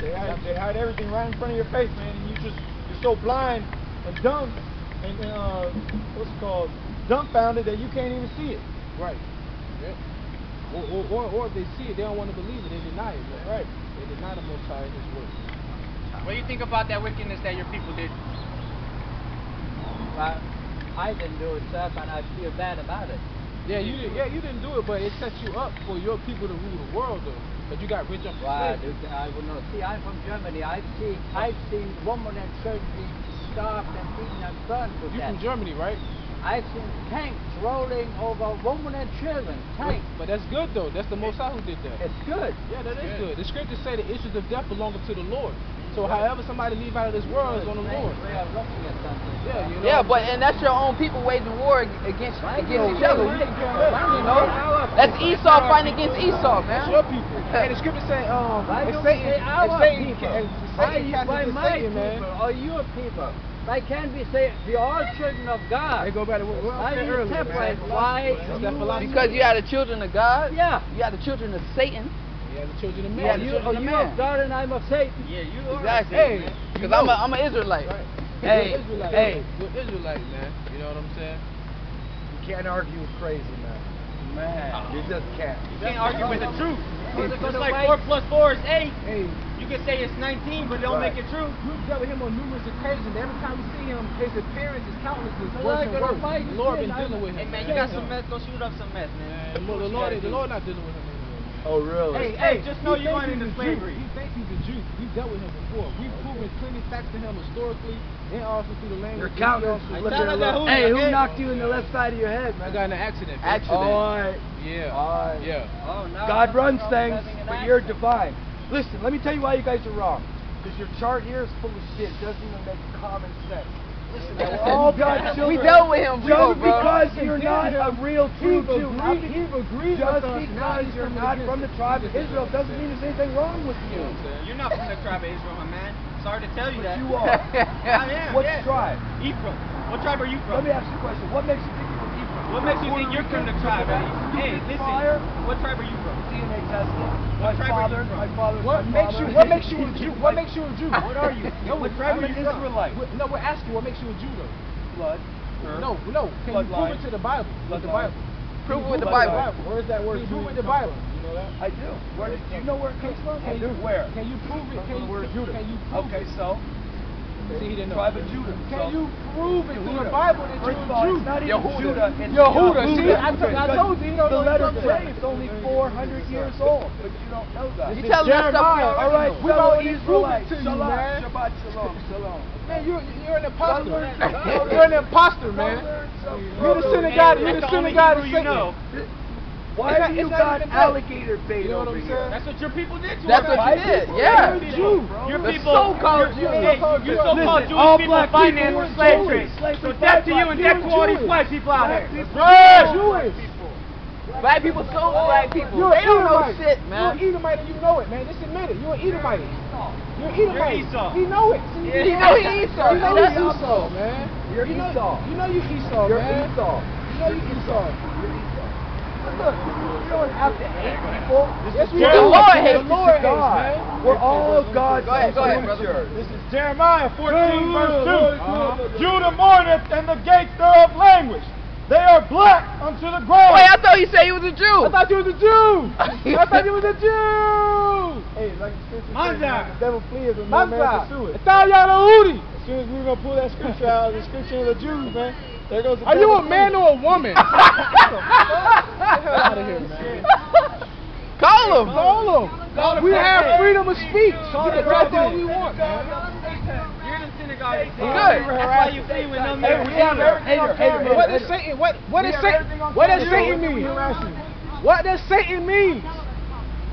They hide everything right in front of your face, man, and you're so blind and dumb and what's it called, dumbfounded that you can't even see it. Right. Yeah. Or if they see it, they don't want to believe it. They deny it. Man. Right. They deny the Most High and His word. What do you think about that wickedness that your people did? Well, I didn't do it, sir, and I feel bad about it. Yeah, you didn't do it, but it sets you up for your people to rule the world, though. But you got rich up the slavery. I will not see. I'm from Germany. I've seen women and children being starved and beaten and burned to death. You're from Germany, right? I've seen tanks rolling over women and children. Tanks. But that's good, though. That's the Most High who did that. It's good. Yeah, that is good. The scriptures say the issues of death belong to the Lord. So however somebody leave out of this world is on the Lord. Yeah, you know. Yeah, and that's your own people waging war against each other. You know, that's Esau fighting against Esau, man. That's your people. And the scripture say, if Satan casts Satan, man. Or your people. Why can't we say we are all children of God? They go back to what I said earlier, man. Why? Because you are the children of God. Yeah. You are the children of Satan. Yeah, the children of Yeah, man. you of God and I'm of Satan. Yeah, you are. Exactly. Hey, because I'm an Israelite. Right. Hey, You're Israelite, man. You know what I'm saying? You can't argue with crazy, man. Man, You just can't. You can't argue with the truth. Just like 4 plus 4 is 8. Hey, You can say it's 19, but don't make it true. we've dealt with him on numerous occasions. Every time we see him, his appearance, his countenance is So worse I'm and gonna worse. fight The Lord been again. dealing with him. Hey, man, you got some meth, go shoot up some meth, man. The Lord not dealing with him anymore. Oh, really? Hey, just know he you're thinks going into he's a slavery. Jew. He thinks he's a Jew. We've dealt with him before. We've proven plenty facts to him historically and also through the language. Your countenance He is also- looking that Hey, who okay? knocked you in the left side of your head, I man? got in an accident. Accident. Alright. Yeah. Alright. Yeah. Oh, now God I'm runs from things, having an but you're accident. divine. Listen, let me tell you why you guys are wrong. Because your chart here is full of shit. It doesn't even make common sense. Listen, we're all God's children. We dealt with him before, Just bro. because you're not a real true Jew, He've agreed just with us. because you're not from the tribe of Israel doesn't mean there's anything wrong with you. You're not from the tribe of Israel, my man. Sorry to tell you But that. you are. I am. What yeah. tribe? Ephraim. What tribe are you Let from? me ask you a question. What makes you think you're Ephraim? What makes you think you're from the tribe? Hey, listen. Fire? What tribe are you from? DNA testing. What tribe are you from? My father. What makes you a Jew? What makes you a Jew? What are you? No, What tribe I'm are an you from? Israelite. No, we're asking what makes you a Jew though. Blood. No. Can you prove it to the Bible? With the Bible. Prove it with the Bloodline. Bible. Where is that word? Can you prove it with the come Bible? from? You know that? I do. Where do you know where it comes from? Can you, Where? Can you prove it? From the word Judah. Can you prove Okay, it? so See, he didn't know. tribe of Judah. Can you prove it through the Bible that First you're of all, a Jew? it's not even Yehuda. Judah. It's Yehuda. See, I Because told you, he don't the know letter he's J from is only 400 years old, but you don't know that. You telling us stuff we Jeremiah. already All right, know. We've fellow already proven Israelites, to you, shalom, man. Shabbat shalom, shalom. Man, you're an imposter. Learn- You're an imposter, man. You're the synagogue. You're the synagogue of Hebrew you know. Satan. Why It's not- do you it's not got even that. alligator bait You know what over I'm here? saying? That's what your people did to That's us. what you did. Yeah. You're a Jew. Your The people, so-called your Jews. so-called Listen, all Jewish people black financed people with were slave Jewish. trade. So Slavery death to by you and black death to all these Jewish. white people out Black here. people. Right. Jewish. Black people sold black people. You're They don't know Edomite. shit, You're man. an Edomite and you know it, man. Just admit it. You're an Edomite. You're Edomite. Esau. He know it. See, Yeah. He know he Esau. You know That's you Esau, man. You're you know, Esau. You know you Esau, You're man. Esau. You know you Esau. You're Esau. But look, you don't have to hate people. Yes, we The do. Lord hates. The Lord hates, God. man. We're all God's Go ahead, creatures. This is Jeremiah 14, verse 2. Uh-huh. Judah mourneth, and the gates thereof languish. They are black unto the ground. Wait, I thought you said he was a Jew. I thought you was a Jew. I thought you was a Jew. Hey, like the scripture Manza. says, the devil fleeth when no man Manza. pursue it. Italiano Udi. As soon as we're going to pull that scripture out, the scripture of the Jews, man, there goes the Are you devil a man fleeth. or a woman? Get the hell out of here, man. Call him. Call him. We have freedom of speech. We can talk all we want, man. You're in the synagogue. Good. That's why you flee with no Hey, mirror. we have everything on camera. What does Satan? What does Satan? What does Satan mean? What does Satan mean?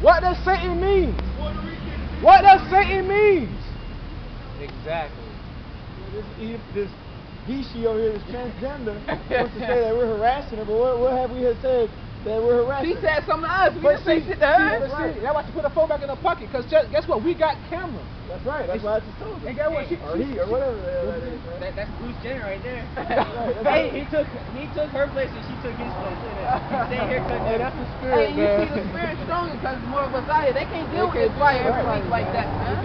What does Satan mean? What does Satan mean? Exactly. This Gishi over here, this transgender, wants to say that we're harassing her, but what have we had said that we're harassing. She said something to us. We didn't say shit to her. That's why she put her phone back in her pocket. Cause guess what? We got cameras. That's right. That's why I just told you. And guess what? Or he, or whatever the hell that is, man. That's Bruce Jenner right there. Right, He took her place and she took his place. Stay here cutting. Hey, that's the Hey, spirit, you man. see the spirit stronger because more of us out here. They can't deal with this fire every week like that, man.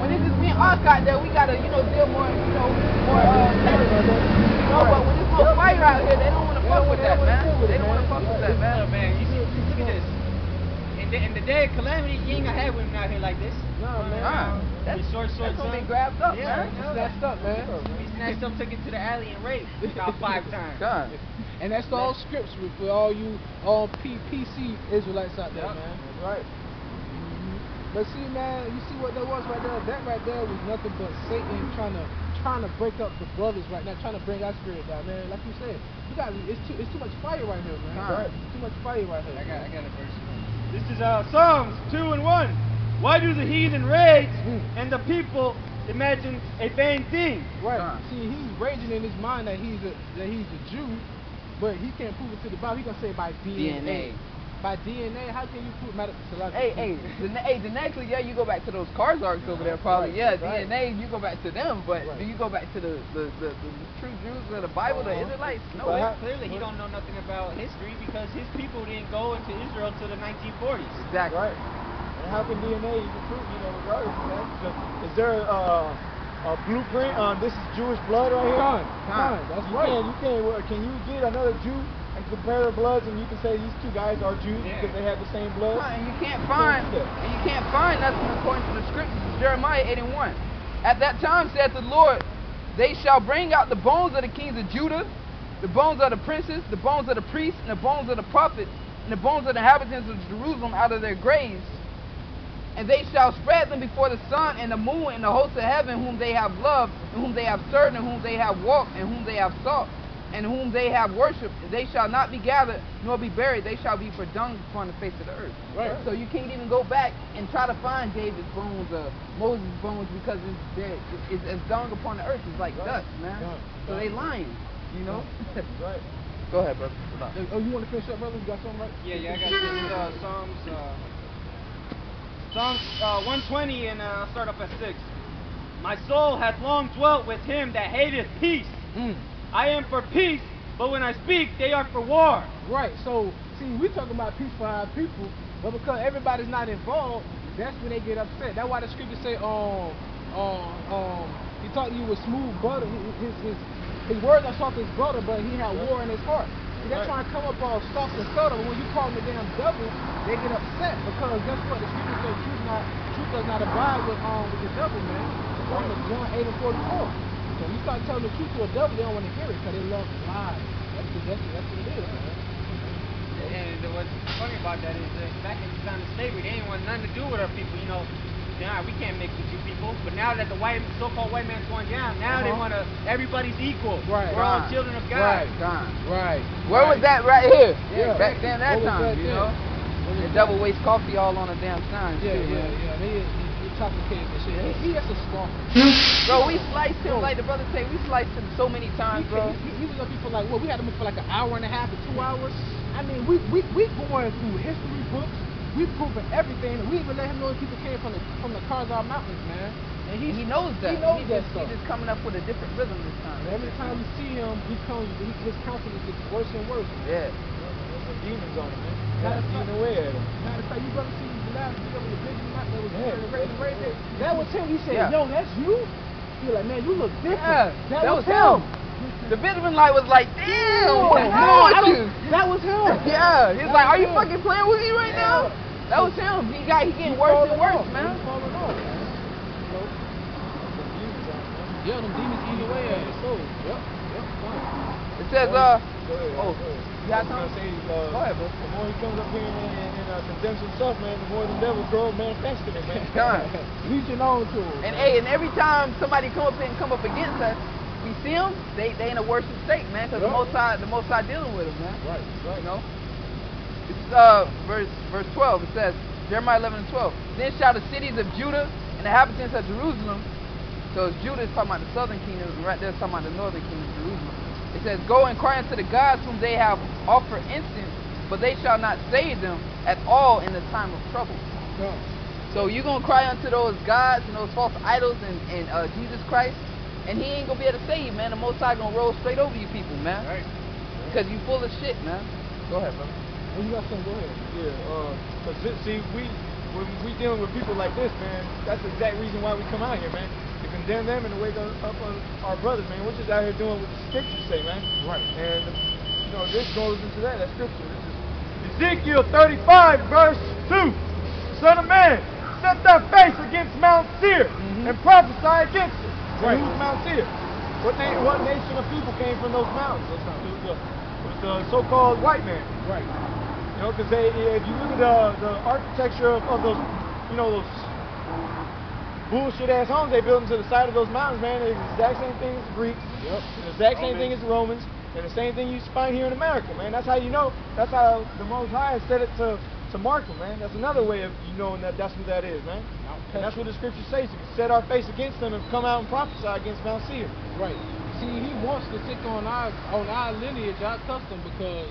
When it's just me and us out there, we gotta, deal more, more terror. But when there's more fire out here, they don't want to fuck with that, man. They don't want to fuck with that, man. Oh, man, you see, look at this. In the day of calamity, you ain't gonna have women out here like this. No, man. That's short, gonna son. be grabbed up, Yeah, man. Snatched up, man. Be snatched up, took it to the alley and raped about 5 times. God. And that's all scripts for all you PC Israelites out there, man. That's right. But see, man, you see what that was right there? That right there was nothing but Satan trying to break up the brothers right now, trying to bring our spirit down, man. Like you said, it's too much fire right here, man. Right. Too much fire right here. I got a verse. This is Psalms 2 and 1. Why do the heathen rage and the people imagine a vain thing? Right. See, he's raging in his mind that he's a Jew, but he can't prove it to the Bible. He gonna say by DNA. By DNA, how can you prove? The next year you go back to those Karzarks over there, probably. Right, Yeah, right. DNA, you go back to them, but Right. do you go back to the true Jews of the Bible, the Israelites? No. Clearly, he don't know nothing about history because his people didn't go into Israel till the 1940s. Exactly. Right. And how can DNA even prove, regardless, man? Is there a blueprint on this is Jewish blood right here? Con, that's right. Can you get another Jew and compare their bloods and you can say these 2 guys are Jews because they have the same blood? And you can't find nothing according to the scriptures. Jeremiah 8:1. At that time saith the Lord, they shall bring out the bones of the kings of Judah, the bones of the princes, the bones of the priests, and the bones of the prophets, and the bones of the inhabitants of Jerusalem out of their graves. And they shall spread them before the sun and the moon and the hosts of heaven, whom they have loved, and whom they have served, and whom they have walked, and whom they have sought, and whom they have worshipped. They shall not be gathered nor be buried. They shall be for dung upon the face of the earth. Right. So you can't even go back and try to find David's bones or Moses' bones because it's as dung upon the earth. It's like dust, man. So they lying, Right. Go ahead, brother. Oh, you want to finish up, brother? You got something right? Yeah, I got this Psalms 120, and I'll start up at 6. My soul hath long dwelt with him that hateth peace. I am for peace, but when I speak, they are for war. Right. So, see, we talking about peace for our people, but because everybody's not involved, that's when they get upset. That's why the scripture say, he taught you with smooth butter. His words are soft as butter, but he had war in his heart. See, they're trying to come up all soft and subtle, but when you call them the damn devil, they get upset because guess what? The scripture says truth does not abide with the devil, man. John 8:44. So you start telling the truth to a devil, they don't want to hear it because they love lies. That's what it is, man. And what's funny about that is that back in the time of slavery, they didn't want nothing to do with our people. Nah, we can't mix with you people. But now that the so-called white man's going down, now they want to, everybody's equal. Right. We're all children of God. Right. Where was that right here? Yeah. Back then, that time, The devil wastes coffee all on a damn sign. Yeah. He intoxicated and shit. He just a scoffer. Bro, we sliced him, like the brother said, we sliced him so many times, bro. He was up here for we had him for like an hour and a half to 2 hours. I mean, we going through history books. We proving everything. We even let him know people came from the Karzar Mountains, man. And he knows that. He's just coming up with a different rhythm this time. Every time we see him, his countenance gets worse and worse. Yeah. There's demons on him, man. Eating away at him. Matter of fact, you brother see the last video with the big mountain that was right there. That was him. He said, yo, that's you? He was like, man, you look different. Yeah, that was him. The Benjamin light was like, damn, what's wrong with you? That was him. Yeah. He's like, are you fucking playing with me right now? That was him. He getting worse and worse, man. He's falling off. Yeah, them demons eating away at his soul. Yep. It says, you got something? Go ahead, bro. The more he comes up here and condemns himself, man, the more the devil grow manifesting it, man. God. Reaching on to him. And every time somebody come up against us, we see them, they in a worse state, man, because the Most High dealing with them, man. Right. It's verse 12. It says, Jeremiah 11:12. Then shall the cities of Judah and the inhabitants of Jerusalem. So Judah is talking about the southern kingdom, and right there is talking about the northern kingdom of Jerusalem. It says, go and cry unto the gods whom they have offered incense, but they shall not save them at all in the time of trouble. No. So you're going to cry unto those gods and those false idols and Jesus Christ, and he ain't going to be able to save you, man. The Most High going to roll straight over you people, man. Right. Because you full of shit, man. Go ahead, brother. Oh, you got something? Go ahead. Yeah, cause see, when we dealing with people like this, man, that's the exact reason why we come out here, man, to condemn them and to wake up on our brothers, man. We're just out here doing what the scriptures say, man. Right. And you know, this goes into that scripture. This is Ezekiel 35, verse 2. Son of man, set thy face against Mount Seir and prophesy against it. Right. Who's Mount Seir? What nation of people came from those mountains? It was the so-called white man. Right. You know, because if you look at the architecture of those, you know, those bullshit ass homes they built into the side of those mountains, man, it's the exact same thing as the Greeks. Yep. The exact same thing as the Romans, and the same thing you find here in America, man. That's how you know. That's how the Most High said it to mark them, man. That's another way of you knowing that that's who that is, man. And that's what the scripture says. You can set our face against them and come out and prophesy against Mount Seir. Right. See, he wants to take on our lineage, our custom, because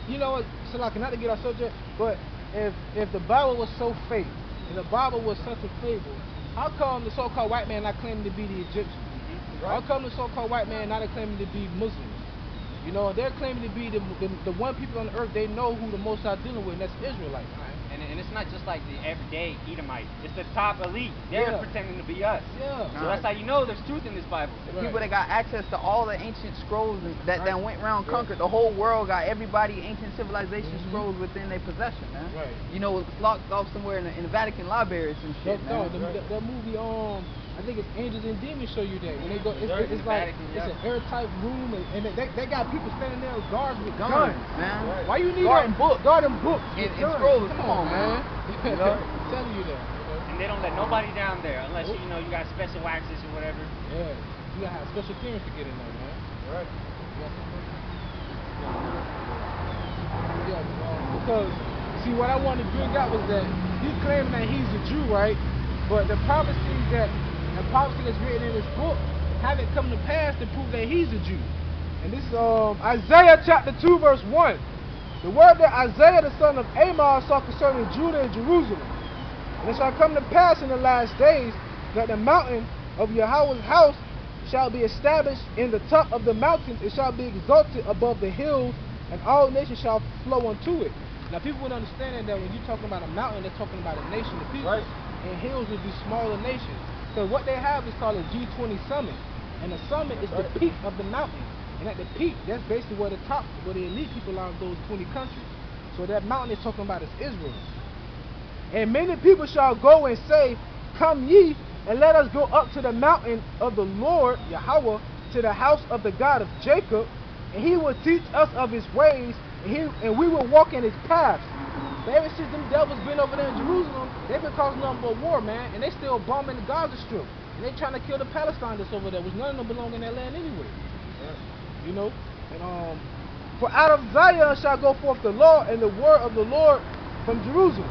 you know, so like not to get off subject, but if the Bible was so fake and the Bible was such a fable, how come the so-called white man not claiming to be the Egyptians? Right. How come the so-called white man not claiming to be Muslims? You know, they're claiming to be the one people on the earth they know who the Most High dealing with, and that's Israelites. Right? And it's not just like the everyday Edomite. It's the top elite. They're pretending to be us. Yeah. So that's how you know there's truth in this Bible. The people that got access to all the ancient scrolls that went around, conquered the whole world, got everybody ancient civilization scrolls within their possession, man. Right. You know, locked off somewhere in the Vatican libraries and shit, man. That movie, I think it's Angels and Demons show you that. When they go, it's like it's an airtight room, and they got people standing there with guards with guns, man. Right. Why you need guarding books and scrolls? Come on, man. You know? I'm telling you that. And they don't let nobody down there unless you know you got special access or whatever. Yeah, you gotta have special clearance to get in there, man. Right. Yeah, because see, what I wanted to bring out was that he's claiming that he's a Jew, right? But the prophecy that's written in this book haven't come to pass to prove that he's a Jew. And this is Isaiah chapter 2 verse 1. The word that Isaiah the son of Amos saw concerning Judah and Jerusalem. And it shall come to pass in the last days that the mountain of Yahweh's house shall be established in the top of the mountains. It shall be exalted above the hills, and all nations shall flow unto it. Now people would understand that when you're talking about a mountain, they're talking about a nation of people. Right. And hills would be smaller nations. So what they have is called a G20 summit. And the summit is the peak of the mountain. And at the peak, that's basically where the elite people are of those 20 countries. So that mountain is talking about is Israel. And many people shall go and say, come ye, and let us go up to the mountain of the Lord, Yahweh, to the house of the God of Jacob, and he will teach us of his ways, and we will walk in his paths. But ever since them devils been over there in Jerusalem, they've been causing nothing but war, man, and they still bombing the Gaza Strip. And they trying to kill the Palestine that's over there, which none of them belong in that land anyway. Yeah. You know? And for out of Zion shall go forth the law and the word of the Lord from Jerusalem.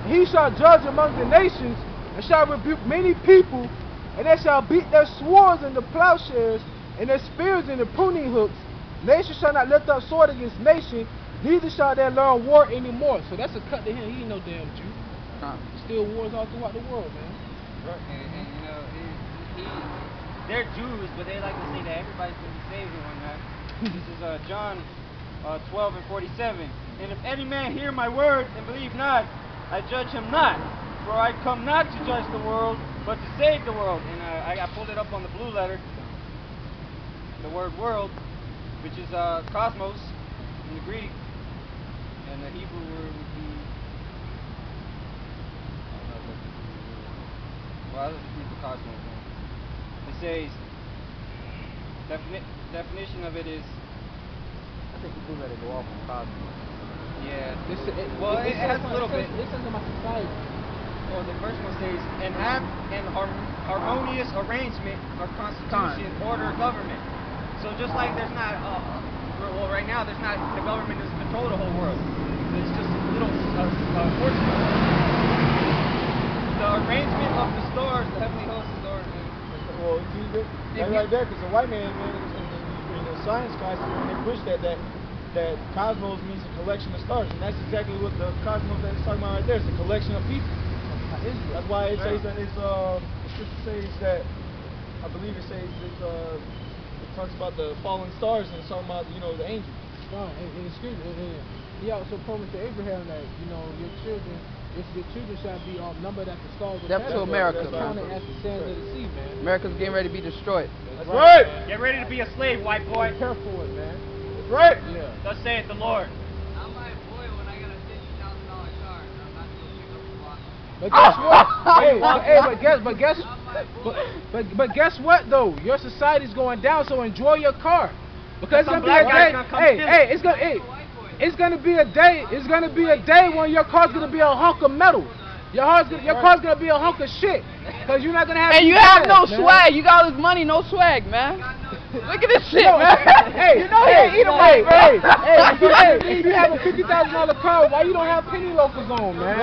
And he shall judge among the nations, and shall rebuke many people, and they shall beat their swords and the plowshares, and their spears and the pruning hooks. Nation shall not lift up sword against nation, neither shall they learn war anymore. So that's a cut to him. He ain't no damn Jew. Still wars all throughout the world, man. Right. And you know, they're Jews, but they like to say that everybody's going to be saved and whatnot. This is John 12 and 47. And if any man hear my word and believe not, I judge him not. For I come not to judge the world, but to save the world. And I pulled it up on the blue letter. The word world, which is cosmos in the Greek. And the Hebrew word would be... well, let's read the cosmos one. It says, definition of it is... I think the blue letter go off on cosmos. Yeah. It has a little bit. This is about society. Well, the first one says, and harmonious arrangement or constitution, order, government. So just like there's not, well, right now there's not, the government doesn't control the whole world. It's just a little portion. The arrangement of the stars, the heavenly host is ordered. Well, right there, because the white man, in the science class, when they push that that cosmos means a collection of stars, and that's exactly what the cosmos that it's talking about right there. It's a collection of people. That's why it says that it's the scripture says that, I believe it says it talks about the fallen stars and it's talking about, you know, the angels. Right, and scripture, he also promised to Abraham that, you know, your children shall be numbered as the stars of That's to heaven. America, Counted man. as the sands of the sea, man. America's getting ready to be destroyed. That's right. Get ready to be a slave, white boy. Be careful with it, man. That's right. Yeah. Thus saith the Lord. I'm my boy when I got a $50,000 car and I'm not going to pick up the block. But guess what? But guess what though? Your society's going down, so enjoy your car. Because it's gonna be a day. It's gonna be a day. It's gonna be a day when your car's gonna be a hunk of metal. Your car's gonna be a hunk of shit. Cause you're not gonna have. And you have no swag. You got all this money, no swag, man. Look at this shit, man. Hey, you know he ain't eat right. Hey, if you have a $50,000 car, why you don't have penny loafers on, man?